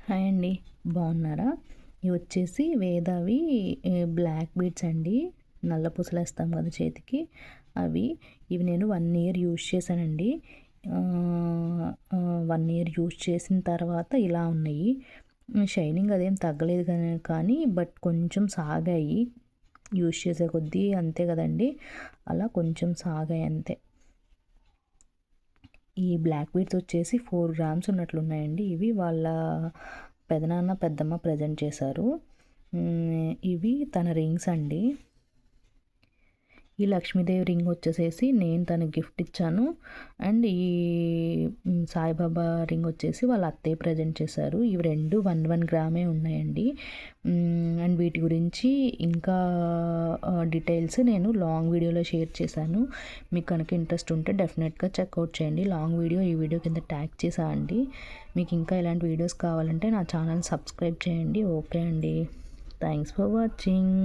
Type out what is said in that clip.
Hi అండి, బాగున్నారా? ఇవి వచ్చేసి వేదావి బ్లాక్ బీడ్స్ అండి. నల్ల పూసలు వేస్తాం కదా చేతికి, అవి. ఇవి నేను 1 ఇయర్ యూజ్ చేశానండి. 1 ఇయర్ యూజ్ చేసిన తర్వాత ఇలా ఉన్నాయి. షైనింగ్ అదేం తగ్గలేదు కానీ బట్ కొంచెం సాగాయి యూజ్ చేసే కొద్దీ, అంతే కదండి. అలా కొంచెం సాగాయి అంతే. ఈ బ్లాక్ బీడ్స్ వచ్చేసి 4 గ్రామ్స్ ఉన్నట్లున్నాయండి. ఇవి వాళ్ళ పెదనాన్న పెద్దమ్మ ప్రజెంట్ చేశారు. ఇవి తన రింగ్స్ అండి. ఈ లక్ష్మీదేవి రింగ్ వచ్చేసేసి నేను తనకి గిఫ్ట్ ఇచ్చాను. అండ్ ఈ సాయిబాబా రింగ్ వచ్చేసి వాళ్ళ అత్తయ్య ప్రజెంట్ చేశారు. ఇవి రెండు 1 గ్రామే ఉన్నాయండి. అండ్ వీటి గురించి ఇంకా డీటెయిల్స్ నేను లాంగ్ వీడియోలో షేర్ చేశాను. మీకు కనుక ఇంట్రెస్ట్ ఉంటే డెఫినెట్గా చెక్అవుట్ చేయండి. లాంగ్ వీడియో ఈ వీడియో కింద ట్యాగ్ చేసా అండి. మీకు ఇంకా ఇలాంటి వీడియోస్ కావాలంటే నా ఛానల్ సబ్స్క్రైబ్ చేయండి. ఓకే అండి, థ్యాంక్స్ ఫర్ వాచింగ్.